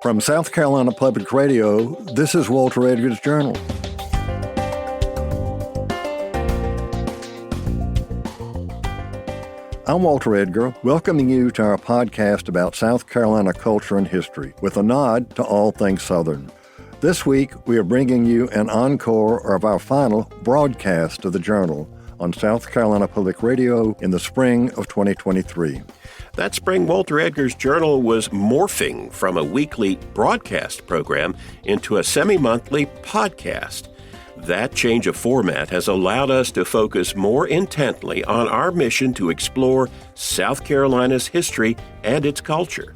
From South Carolina Public Radio, this is Walter Edgar's Journal. I'm Walter Edgar, welcoming you to our podcast about South Carolina culture and history, with a nod to all things Southern. This week, we are bringing you an encore of our final broadcast of the Journal on South Carolina Public Radio in the spring of 2023. That spring, Walter Edgar's Journal was morphing from a weekly broadcast program into a semi-monthly podcast. That change of format has allowed us to focus more intently on our mission to explore South Carolina's history and its culture.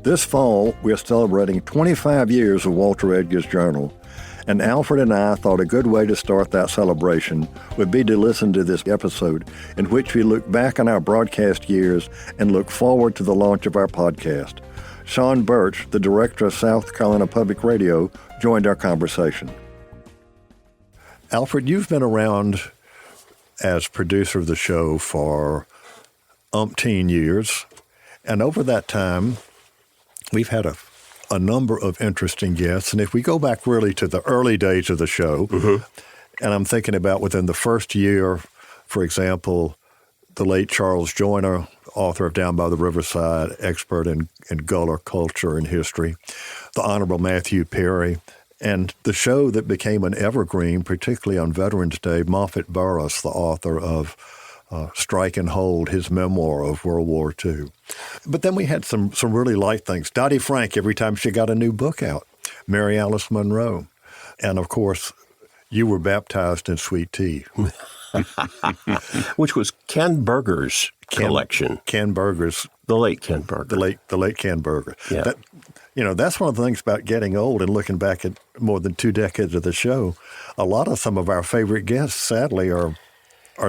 This fall, we are celebrating 25 years of Walter Edgar's Journal, and Alfred and I thought a good way to start that celebration would be to listen to this episode in which we look back on our broadcast years and look forward to the launch of our podcast. Sean Birch, the director of South Carolina Public Radio, joined our conversation. Alfred, you've been around as producer of the show for umpteen years, and over that time, we've had a number of interesting guests. And if we go back really to the early days of the show, and I'm thinking about within the first year, for example, the late Charles Joyner, author of Down by the Riverside, expert in Gullah culture and history, the Honorable Matthew Perry, and the show that became an evergreen, particularly on Veterans Day, Moffett Burris, the author of Strike and Hold, his memoir of World War II. But then we had some really light things. Dottie Frank, every time she got a new book out. Mary Alice Monroe. And, of course, you were baptized in sweet tea. Which was Ken Berger's collection. Ken Berger's. The late Ken Berger. The late Ken Berger. Yeah. That's one of the things about getting old and looking back at more than 2 decades of the show. A lot of some of our favorite guests, sadly, are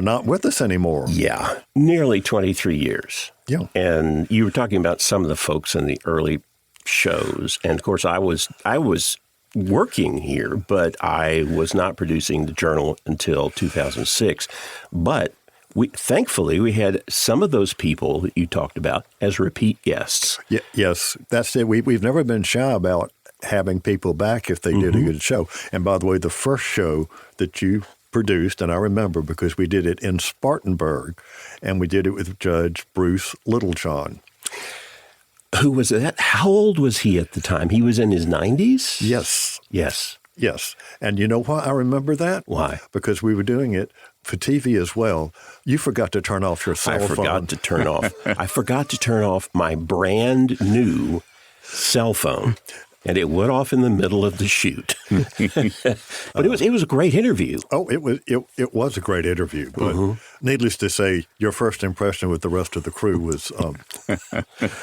not with us anymore. Yeah, nearly 23 years. Yeah. And you were talking about some of the folks in the early shows. And, of course, I was working here, but I was not producing the Journal until 2006. But thankfully, we had some of those people that you talked about as repeat guests. Yes, that's it. We've never been shy about having people back if they did a good show. And, by the way, the first show that you produced, and I remember because we did it in Spartanburg, and we did it with Judge Bruce Littlejohn. Who was that? How old was he at the time? He was in his 90s? Yes. And you know why I remember that? Why? Because we were doing it for TV as well. You forgot to turn off your cell phone. I forgot to turn off my brand new cell phone. And it went off in the middle of the shoot. But it was a great interview. Oh, it was a great interview. But needless to say, your first impression with the rest of the crew was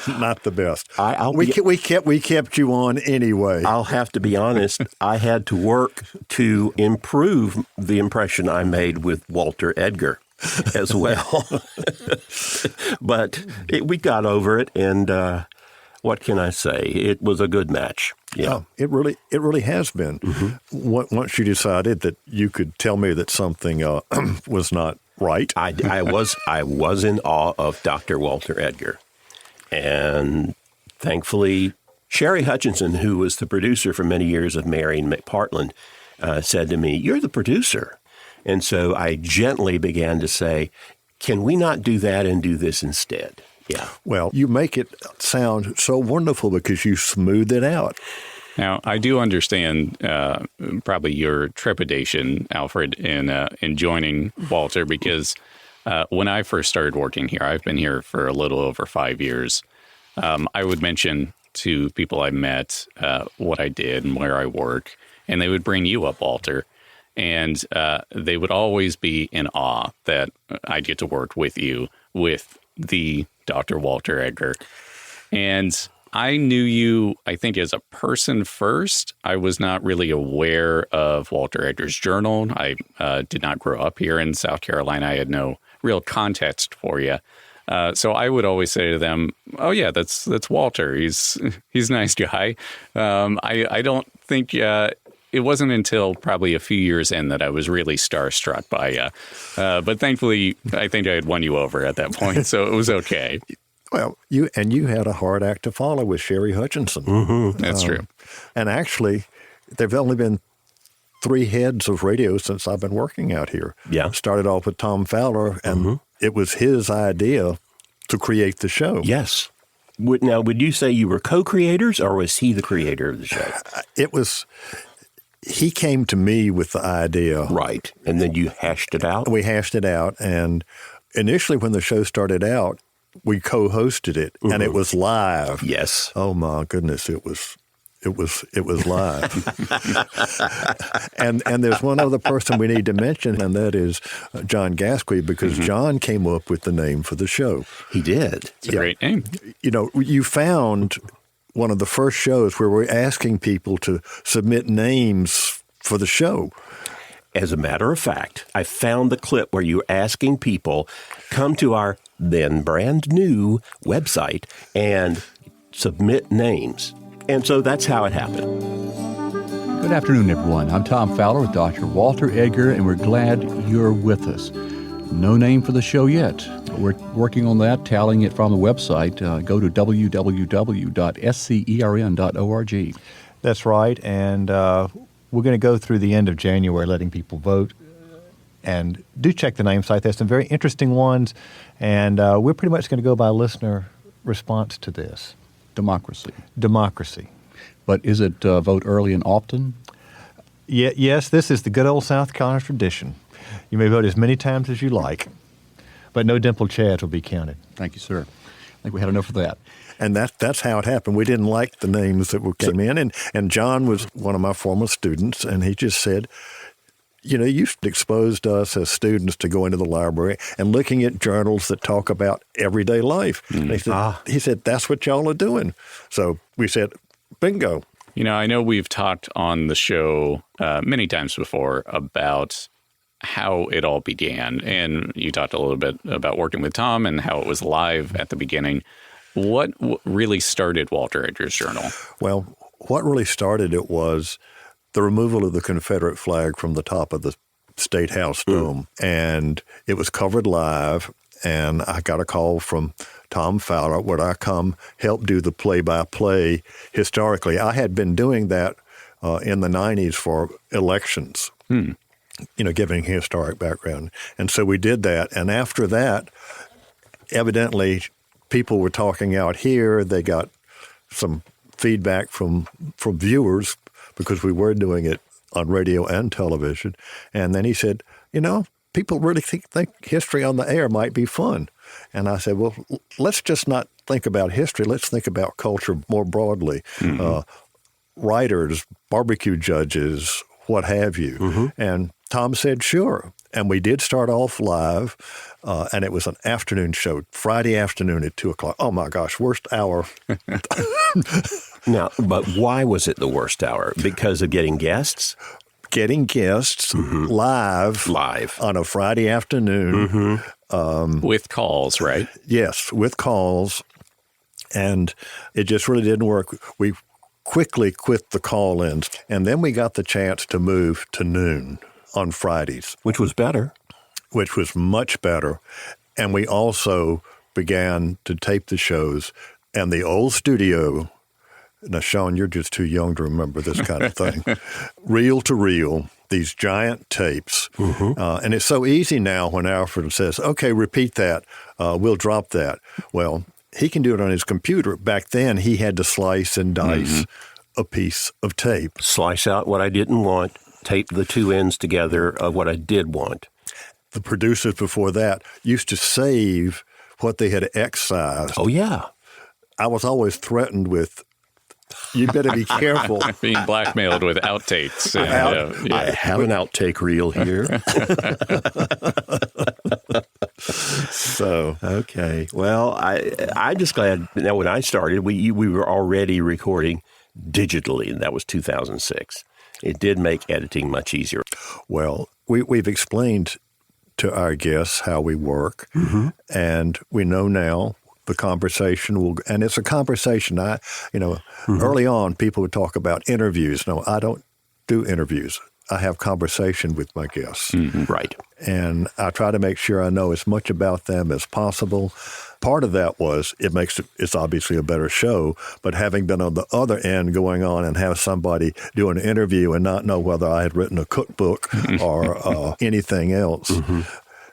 not the best. We kept you on anyway. I'll have to be honest. I had to work to improve the impression I made with Walter Edgar as well. But we got over it, and what can I say? It was a good match. Yeah, it really has been. Once you decided that you could tell me that something was not right, I was in awe of Dr. Walter Edgar, and thankfully, Sherry Hutchinson, who was the producer for many years of Marion McPartland, said to me, "You're the producer," and so I gently began to say, "Can we not do that and do this instead?" Yeah. Well, you make it sound so wonderful because you smooth it out. Now, I do understand probably your trepidation, Alfred, in joining Walter, because when I first started working here, I've been here for a little over 5 years, I would mention to people I met what I did and where I work, and they would bring you up, Walter, and they would always be in awe that I'd get to work with you, with the Dr. Walter Edgar. And I knew you, I think, as a person first. I was not really aware of Walter Edgar's Journal. I did not grow up here in South Carolina. I had no real context for you. So I would always say to them, "Oh yeah, that's Walter. He's a nice guy." I don't think it wasn't until probably a few years in that I was really starstruck by you. But thankfully, I think I had won you over at that point, so it was okay. Well, you had a hard act to follow with Sherry Hutchinson. That's true. And actually, there've only been 3 heads of radio since I've been working out here. Yeah. Started off with Tom Fowler, and it was his idea to create the show. Yes. Now, would you say you were co-creators, or was he the creator of the show? He came to me with the idea. Right. And then you hashed it out? We hashed it out. And initially when the show started out, we co-hosted it, and it was live. Yes. Oh, my goodness, it was live. and there's one other person we need to mention, and that is John Gasquet, because John came up with the name for the show. He did. It's a great name. You found one of the first shows where we're asking people to submit names for the show. As a matter of fact, I found the clip where you're asking people come to our then brand new website and submit names. And so that's how it happened. Good afternoon, everyone. I'm Tom Fowler with Dr. Walter Edgar, and we're glad you're with us. No name for the show yet. We're working on that, tallying it from the website. Go to www.scern.org. That's right, and we're going to go through the end of January letting people vote. And do check the name site. There's some very interesting ones, and we're pretty much going to go by listener response to this. Democracy. But is it vote early and often? Yes, this is the good old South Carolina tradition. You may vote as many times as you like, but no dimpled chads will be counted. Thank you, sir. I think we had enough of that. And that's how it happened. We didn't like the names that came in, and John was one of my former students, and he just said, you exposed us as students to go into the library and looking at journals that talk about everyday life. And he said, that's what y'all are doing. So we said, bingo. I know we've talked on the show many times before about how it all began. And you talked a little bit about working with Tom and how it was live at the beginning. What really started Walter Edgar's Journal? Well, what really started it was the removal of the Confederate flag from the top of the State House dome. And it was covered live, and I got a call from Tom Fowler, would I come help do the play-by-play historically. I had been doing that in the 90s for elections, giving historic background. And so we did that. And after that, evidently, people were talking out here. They got some feedback from viewers, because we were doing it on radio and television. And then he said, people really think history on the air might be fun. And I said, well, let's just not think about history. Let's think about culture more broadly. Writers, barbecue judges, what have you. And Tom said, sure. And we did start off live, and it was an afternoon show, Friday afternoon at 2 o'clock. Oh, my gosh, worst hour. Now, but why was it the worst hour? Because of getting guests? Getting guests live on a Friday afternoon. With calls, right? Yes, with calls. And it just really didn't work. We quickly quit the call-ins, and then we got the chance to move to noon on Fridays. Which was better. Which was much better. And we also began to tape the shows. And the old studio, now, Sean, you're just too young to remember this kind of thing, reel to reel, these giant tapes. And it's so easy now when Alfred says, okay, repeat that, we'll drop that. Well, he can do it on his computer. Back then, he had to slice and dice a piece of tape. Slice out what I didn't want, tape the two ends together of what I did want. The producers before that used to save what they had excised. Oh, yeah. I was always threatened with, you better be careful. Being blackmailed with outtakes. I have an outtake reel here. So, okay. Well, I'm just glad. Now, when I started, we were already recording digitally, and that was 2006. It did make editing much easier. Well, we've explained to our guests how we work, and we know now the conversation will, and it's a conversation. Early on, people would talk about interviews. No, I don't do interviews. I have conversation with my guests. Right. And I try to make sure I know as much about them as possible. part of that was it's obviously a better show, but having been on the other end going on and have somebody do an interview and not know whether I had written a cookbook or anything else. Mm-hmm.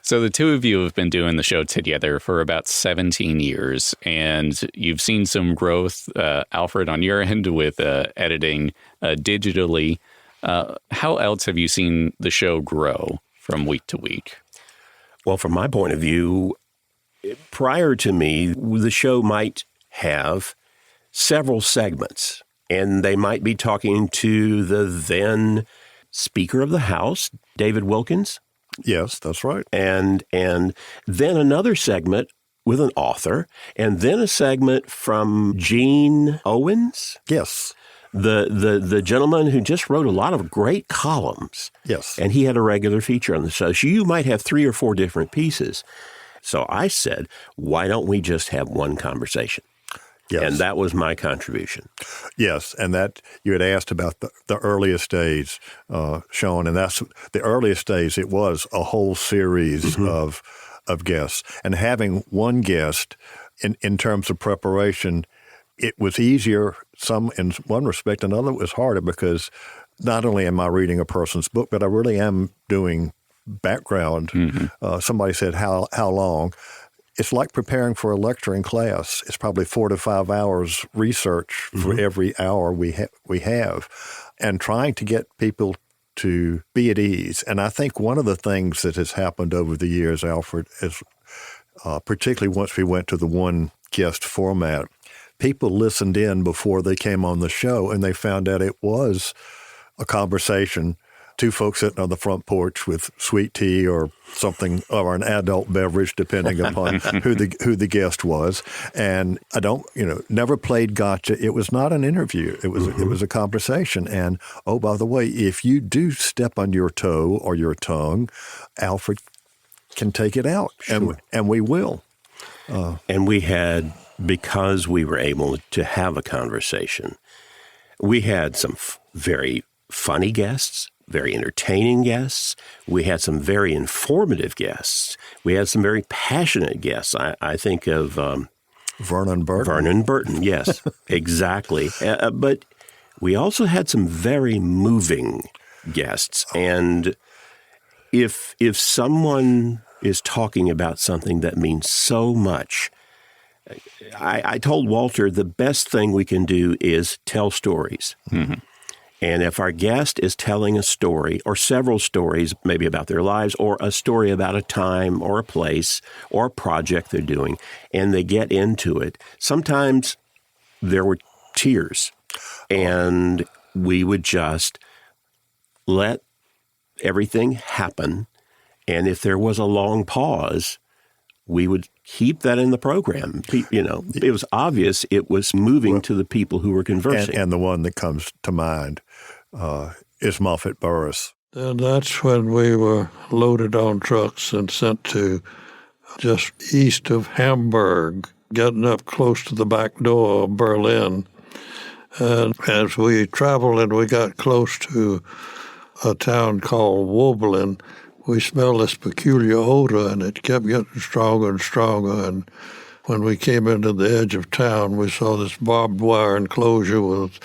So the two of you have been doing the show together for about 17 years, and you've seen some growth, Alfred, on your end with editing digitally. How else have you seen the show grow from week to week? Well, from my point of view, prior to me, the show might have several segments, and they might be talking to the then Speaker of the House, David Wilkins. Yes, that's right. And then another segment with an author, and then a segment from Gene Owens. Yes. The gentleman who just wrote a lot of great columns. Yes. And he had a regular feature on the show. So you might have 3 or 4 different pieces. So I said, why don't we just have one conversation? Yes. And that was my contribution. Yes, and that you had asked about the earliest days, Sean, and that's the earliest days. It was a whole series of guests, and having one guest in terms of preparation, it was easier. Some in one respect, another was harder because not only am I reading a person's book, but I really am doing background. Somebody said, "How long?" It's like preparing for a lecturing class. It's probably 4 to 5 hours research for every hour we have, and trying to get people to be at ease. And I think one of the things that has happened over the years, Alfred, is particularly once we went to the one guest format, people listened in before they came on the show, and they found out it was a conversation. 2 folks sitting on the front porch with sweet tea or something, or an adult beverage, depending upon who the guest was. And I never played gotcha. It was not an interview. It was a conversation. And oh, by the way, if you do step on your toe or your tongue, Alfred can take it out, and we will. And we had, because we were able to have a conversation, we had some very funny guests, very entertaining guests. We had some very informative guests. We had some very passionate guests. I think of Vernon Burton. Vernon Burton, yes, exactly. But we also had some very moving guests. And if someone is talking about something that means so much, I told Walter the best thing we can do is tell stories. And if our guest is telling a story or several stories, maybe about their lives, or a story about a time or a place or a project they're doing, and they get into it, sometimes there were tears. And we would just let everything happen. And if there was a long pause, we would keep that in the program. It was obvious it was moving to the people who were conversing. And the one that comes to mind is Moffett Burris. And that's when we were loaded on trucks and sent to just east of Hamburg, getting up close to the back door of Berlin. And as we traveled and we got close to a town called Woblin, we smelled this peculiar odor, and it kept getting stronger and stronger. And when we came into the edge of town, we saw this barbed wire enclosure with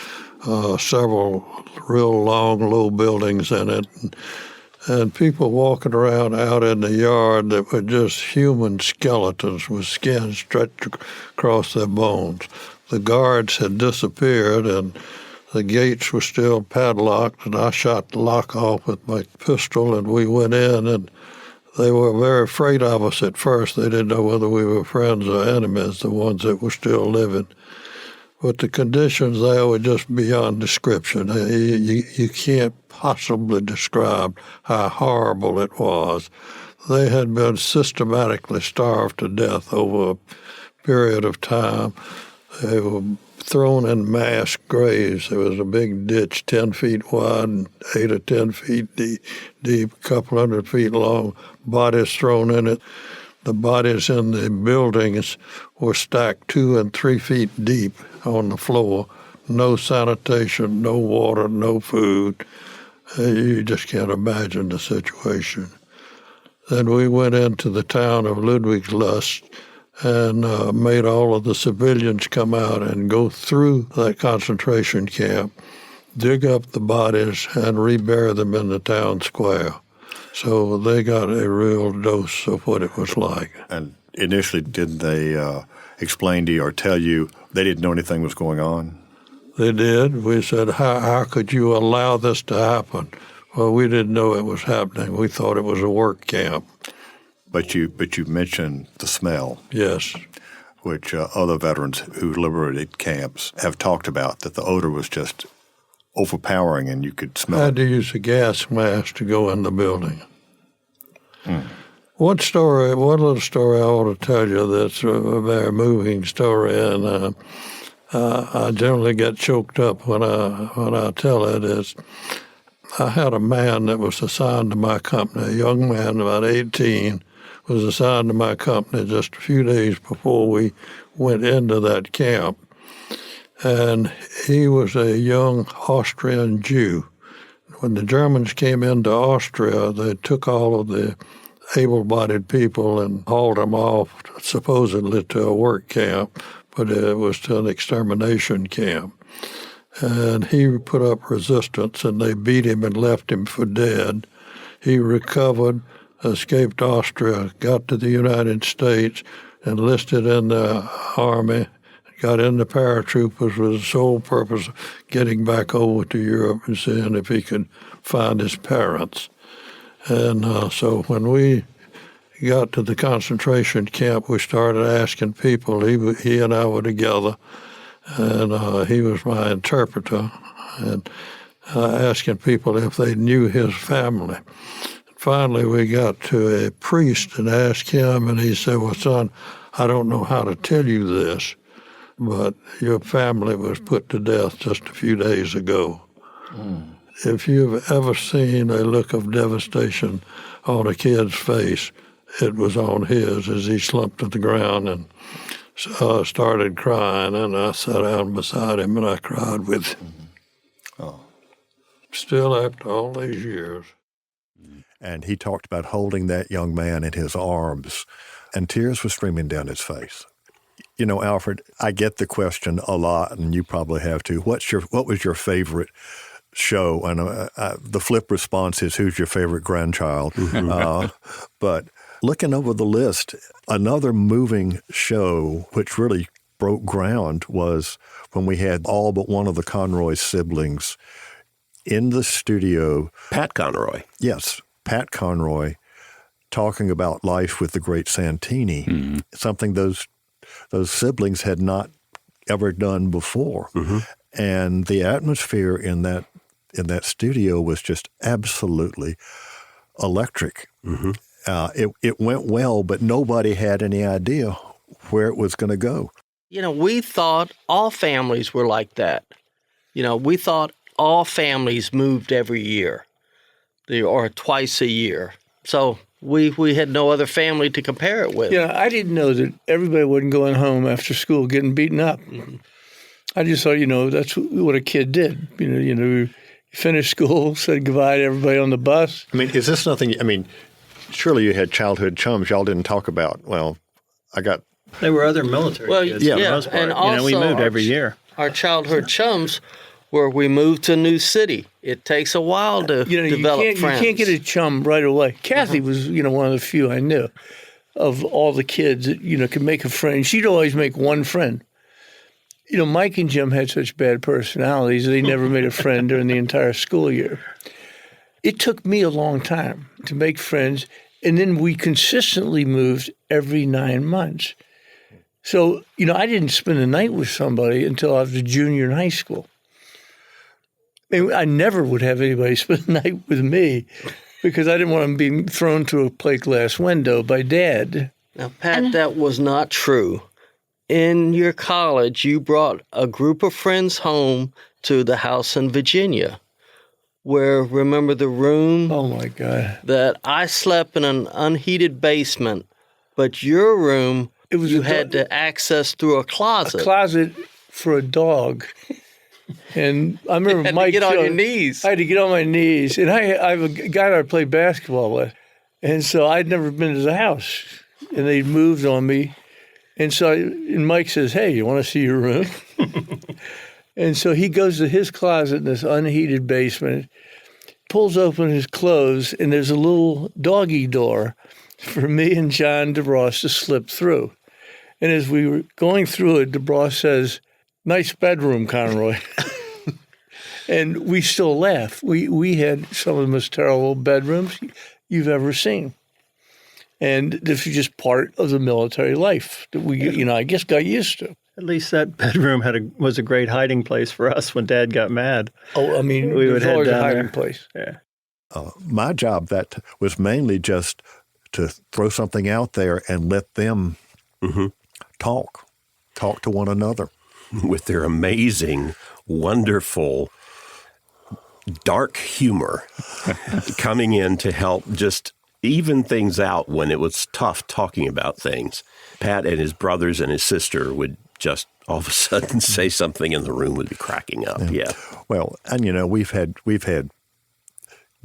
several real long, low buildings in it, and people walking around out in the yard that were just human skeletons with skin stretched across their bones. The guards had disappeared, and the gates were still padlocked, and I shot the lock off with my pistol, and we went in, and they were very afraid of us at first. They didn't know whether we were friends or enemies, the ones that were still living. But the conditions there were just beyond description. You can't possibly describe how horrible it was. They had been systematically starved to death over a period of time. They were thrown in mass graves. There was a big ditch 10 feet wide and 8 or 10 feet deep, a couple 100 feet long, bodies thrown in it. The bodies in the buildings were stacked 2 and 3 feet deep on the floor. No sanitation, no water, no food. You just can't imagine the situation. Then we went into the town of Ludwigslust, and made all of the civilians come out and go through that concentration camp, dig up the bodies, and rebury them in the town square. So they got a real dose of what it was like. And initially, did they explain to you or tell you they didn't know anything was going on? They did. We said, how could you allow this to happen? Well, we didn't know it was happening. We thought it was a work camp. But you mentioned the smell. Yes. Which other veterans who liberated camps have talked about, that the odor was just overpowering and you could smell it. I had to use a gas mask to go in the building. One little story I want to tell you that's a very moving story, and I generally get choked up when I tell it, is I had a man that was assigned to my company, a young man about 18, was assigned to my company just a few days before we went into that camp. And he was a young Austrian Jew. When the Germans came into Austria, they took all of the able-bodied people and hauled them off, supposedly to a work camp, but it was to an extermination camp. And he put up resistance, and they beat him and left him for dead. He recovered, escaped Austria, got to the United States, enlisted in the Army, got into paratroopers with the sole purpose of getting back over to Europe and seeing if he could find his parents. And so when we got to the concentration camp, we started asking people. He and I were together, and he was my interpreter, and asking people if they knew his family. Finally, we got to a priest and asked him, and he said, "Well, son, I don't know how to tell you this, but your family was put to death just a few days ago." If you've ever seen a look of devastation on a kid's face, it was on his as he slumped to the ground and started crying, and I sat down beside him and I cried with him. Still after all these years. And he talked about holding that young man in his arms, and tears were streaming down his face. You know, Alfred, I get the question a lot, and you probably have too. What was your favorite show? And the flip response is, who's your favorite grandchild? But looking over the list, another moving show which really broke ground was when we had all but one of the Conroy siblings in the studio. Pat Conroy. Yes, Pat Conroy, talking about life with the great Santini, something those siblings had not ever done before. And the atmosphere in that studio was just absolutely electric. It went well, but nobody had any idea where it was going to go. You know, we thought all families were like that. You know, we thought all families moved every year or twice a year. So we had no other family to compare it with. Yeah, I didn't know that everybody wasn't going home after school getting beaten up. I just thought, that's what a kid did. You finished school, said goodbye to everybody on the bus. I mean, is this nothing? I mean, surely you had childhood chums y'all didn't talk about. Well, There were other military kids for the most part. And also we moved every year. Our childhood chums where we moved to a new city. It takes a while to develop friends. You can't get a chum right away. Kathy was, one of the few I knew of all the kids that, could make a friend. She'd always make one friend. Mike and Jim had such bad personalities, they never made a friend during the entire school year. It took me a long time to make friends, and then we consistently moved every 9 months. So, I didn't spend the night with somebody until I was a junior in high school. I never would have anybody spend the night with me because I didn't want them being thrown through a plate glass window by Dad. Now, Pat, that was not true. In your college, you brought a group of friends home to the house in Virginia where, remember the room? Oh, my God. That I slept in an unheated basement, but your room, you had to access through a closet. A closet for a dog. And I remember Mike. You had to get on your knees. I had to get on my knees. And I have a guy that I played basketball with. And so I'd never been to the house. And they moved on me. And so Mike says, hey, you want to see your room? And so he goes to his closet in this unheated basement, pulls open his clothes, and there's a little doggy door for me and John DeBross to slip through. And as we were going through it, DeBross says, nice bedroom, Conroy. And we still laugh. We had some of the most terrible bedrooms you've ever seen. And this was just part of the military life that we, I guess, got used to. At least that bedroom was a great hiding place for us when Dad got mad. Oh, I mean, we would always head a down hiding there. place. Yeah. My job that was mainly just to throw something out there and let them talk to one another. With their amazing, wonderful, dark humor coming in to help just even things out when it was tough talking about things. Pat and his brothers and his sister would just all of a sudden say something and the room would be cracking up. Yeah. Well, and we've had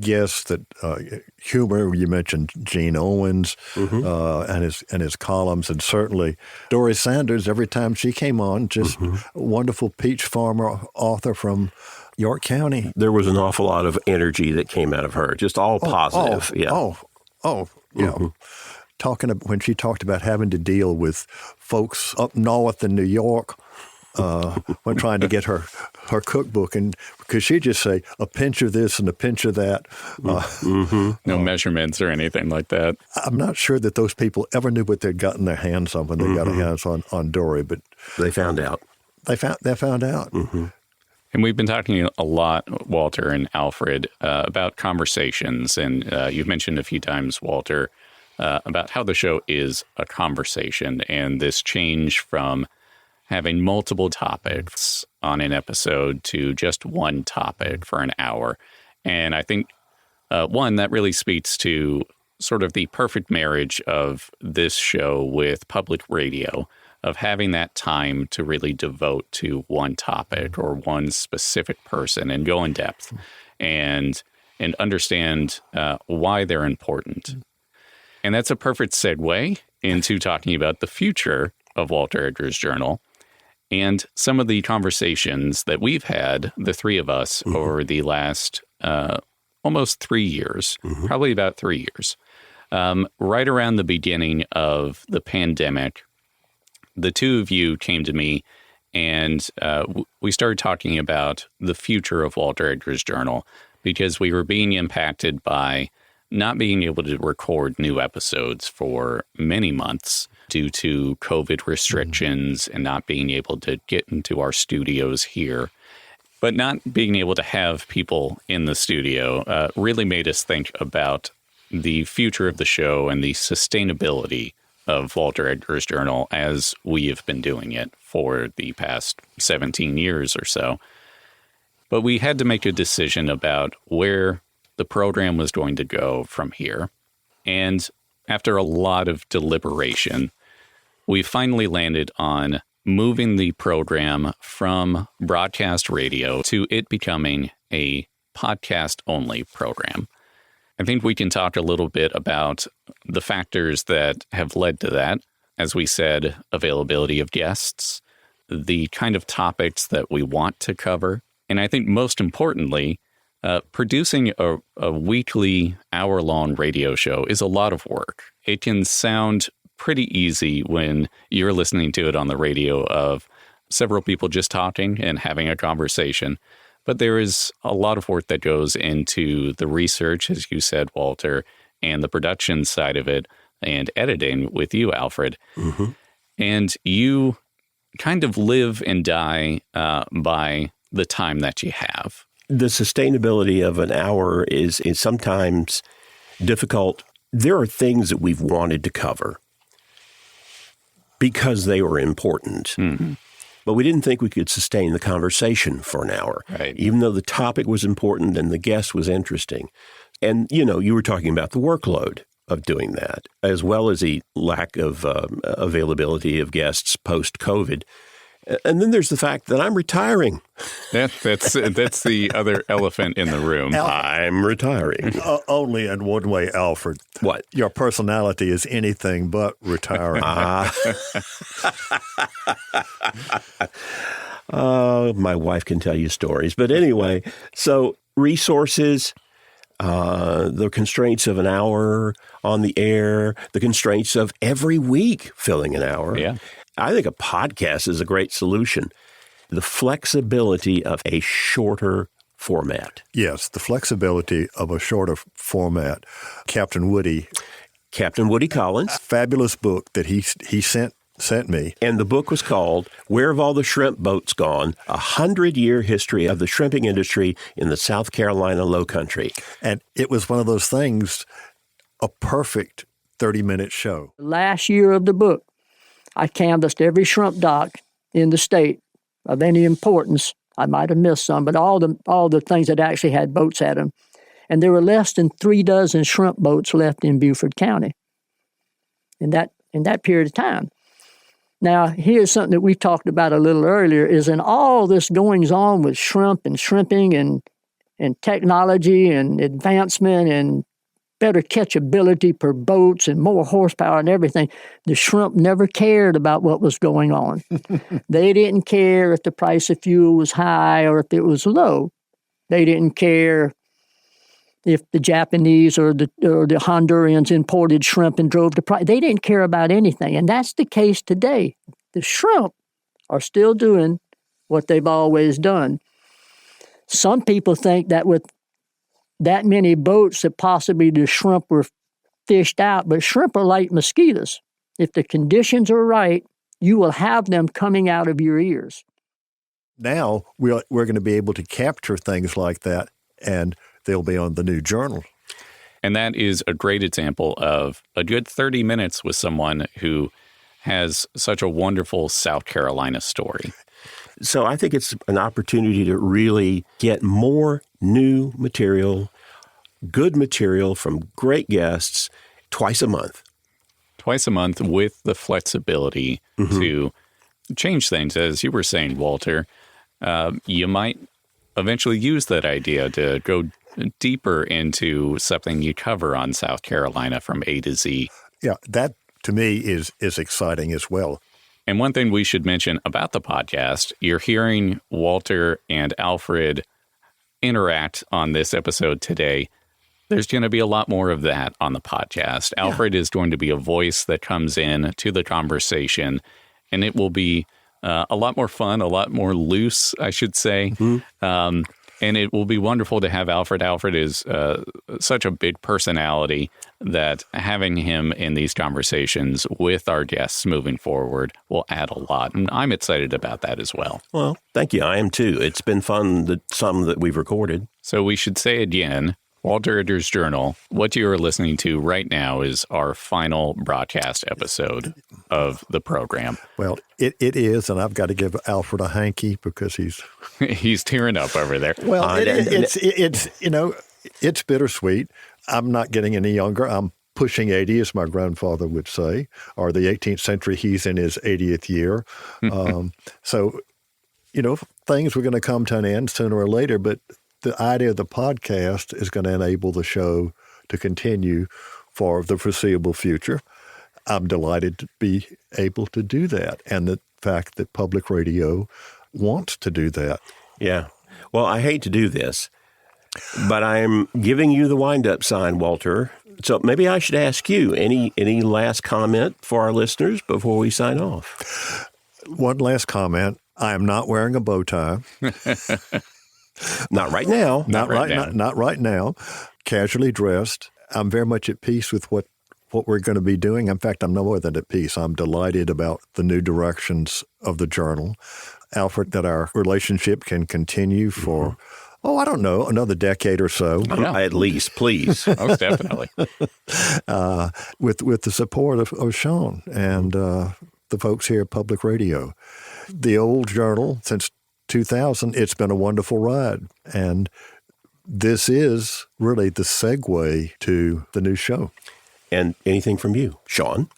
guests that humor. You mentioned Gene Owens and his columns, and certainly Doris Sanders. Every time she came on, just wonderful peach farmer author from York County. There was an awful lot of energy that came out of her, just all positive. When she talked about having to deal with folks up north in New York when trying to get her cookbook, and because she'd just say a pinch of this and a pinch of that. No measurements or anything like that. I'm not sure that those people ever knew what they'd gotten their hands on when they got their hands on Dory, but they found out. They found out. And we've been talking a lot, Walter and Alfred, about conversations. And you've mentioned a few times, Walter, about how the show is a conversation, and this change from having multiple topics on an episode to just one topic for an hour. And I think, one, that really speaks to sort of the perfect marriage of this show with public radio, of having that time to really devote to one topic or one specific person and go in depth and understand why they're important. And that's a perfect segue into talking about the future of Walter Edgar's Journal and some of the conversations that we've had, the three of us, over the last almost 3 years, probably about 3 years. Right around the beginning of the pandemic, the two of you came to me and we started talking about the future of Walter Edgar's Journal because we were being impacted by not being able to record new episodes for many months due to COVID restrictions and not being able to get into our studios here. But not being able to have people in the studio really made us think about the future of the show and the sustainability of Walter Edgar's Journal as we have been doing it for the past 17 years or so. But we had to make a decision about where the program was going to go from here. And after a lot of deliberation, we finally landed on moving the program from broadcast radio to it becoming a podcast-only program. I think we can talk a little bit about the factors that have led to that. As we said, availability of guests, the kind of topics that we want to cover, and I think most importantly, producing a weekly hour-long radio show is a lot of work. It can sound pretty easy when you're listening to it on the radio of several people just talking and having a conversation. But there is a lot of work that goes into the research, as you said, Walter, and the production side of it and editing with you, Alfred. And you kind of live and die by the time that you have. The sustainability of an hour is sometimes difficult. There are things that we've wanted to cover because they were important. But we didn't think we could sustain the conversation for an hour, right, even though the topic was important and the guest was interesting. And, you were talking about the workload of doing that, as well as the lack of availability of guests post-COVID. And then there's the fact that I'm retiring. That's the other elephant in the room. I'm retiring. Only in one way, Alfred. What? Your personality is anything but retiring. My wife can tell you stories. But anyway, so resources, the constraints of an hour on the air, the constraints of every week filling an hour. Yeah. I think a podcast is a great solution. The flexibility of a shorter format. Yes, the flexibility of a shorter format. Captain Woody Collins. Fabulous book that he sent me. And the book was called Where Have All the Shrimp Boats Gone? 100-Year History of the Shrimping Industry in the South Carolina Lowcountry. And it was one of those things, a perfect 30-minte show. Last year of the book, I canvassed every shrimp dock in the state of any importance. I might have missed some, but all the things that actually had boats at them. And there were less than 3 dozen shrimp boats left in Beaufort County in that period of time. Now, here's something that we talked about a little earlier, is in all this goings on with shrimp and shrimping and technology and advancement and better catchability per boats and more horsepower and everything, the shrimp never cared about what was going on. They didn't care if the price of fuel was high or if it was low. They didn't care if the Japanese or the Hondurans imported shrimp and drove the price. They didn't care about anything. And that's the case today. The shrimp are still doing what they've always done. Some people think that with that many boats that possibly the shrimp were fished out, but shrimp are like mosquitoes. If the conditions are right, you will have them coming out of your ears. Now we're going to be able to capture things like that, and they'll be on the new journal. And that is a great example of a good 30 minutes with someone who has such a wonderful South Carolina story. So I think it's an opportunity to really get more new material, good material from great guests twice a month. Twice a month with the flexibility to change things. As you were saying, Walter, you might eventually use that idea to go deeper into something you cover on South Carolina from A to Z. Yeah, that to me is exciting as well. And one thing we should mention about the podcast, you're hearing Walter and Alfred interact on this episode today. There's going to be a lot more of that on the podcast. Yeah. Alfred is going to be a voice that comes in to the conversation, and it will be a lot more fun, a lot more loose, I should say. And it will be wonderful to have Alfred. Alfred is such a big personality that having him in these conversations with our guests moving forward will add a lot. And I'm excited about that as well. Well, thank you. I am too. It's been fun, some that we've recorded. So we should say again, Walter Edgar's Journal, what you are listening to right now is our final broadcast episode of the program. Well, it is, and I've got to give Alfred a hanky because he's tearing up over there. Well, it's bittersweet. I'm not getting any younger. I'm pushing 80, as my grandfather would say, or the 18th century, he's in his 80th year. So, things were going to come to an end sooner or later, but the idea of the podcast is going to enable the show to continue for the foreseeable future. I'm delighted to be able to do that, and the fact that public radio wants to do that. Yeah. Well, I hate to do this, but I'm giving you the wind-up sign, Walter. So maybe I should ask you, any last comment for our listeners before we sign off? One last comment. I am not wearing a bow tie. Not right now. Not right now. Casually dressed. I'm very much at peace with what we're going to be doing. In fact, I'm no more than at peace. I'm delighted about the new directions of the journal. Alfred, that our relationship can continue for, I don't know, another decade or so. Yeah. At least, please. Most definitely. With the support of Sean and the folks here at Public Radio. The old journal, since 2000, it's been a wonderful ride. And this is really the segue to the new show. And anything from you, Sean?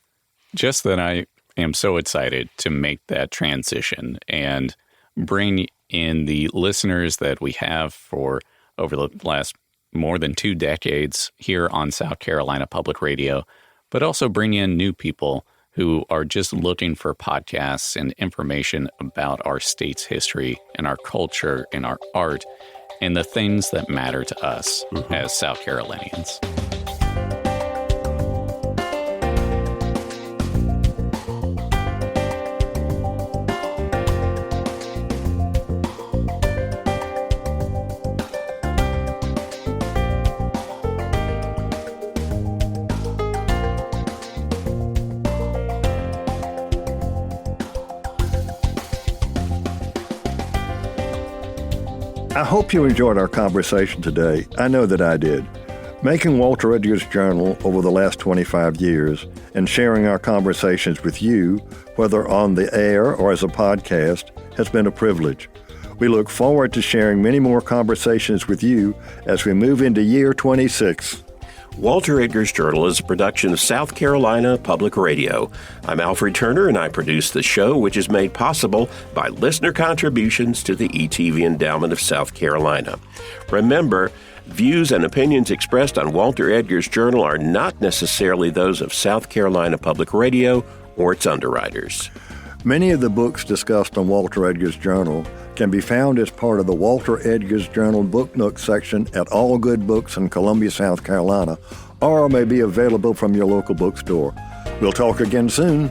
Just that I am so excited to make that transition and bring in the listeners that we have for over the last more than 2 decades here on South Carolina Public Radio, but also bring in new people who are just looking for podcasts and information about our state's history and our culture and our art and the things that matter to us as South Carolinians. I hope you enjoyed our conversation today. I know that I did. Making Walter Edgar's journal over the last 25 years and sharing our conversations with you, whether on the air or as a podcast, has been a privilege. We look forward to sharing many more conversations with you as we move into year 26. Walter Edgar's Journal is a production of South Carolina Public Radio. I'm Alfred Turner, and I produce the show, which is made possible by listener contributions to the ETV Endowment of South Carolina. Remember, views and opinions expressed on Walter Edgar's Journal are not necessarily those of South Carolina Public Radio or its underwriters. Many of the books discussed on Walter Edgar's Journal can be found as part of the Walter Edgar's Journal Book Nook section at All Good Books in Columbia, South Carolina, or may be available from your local bookstore. We'll talk again soon.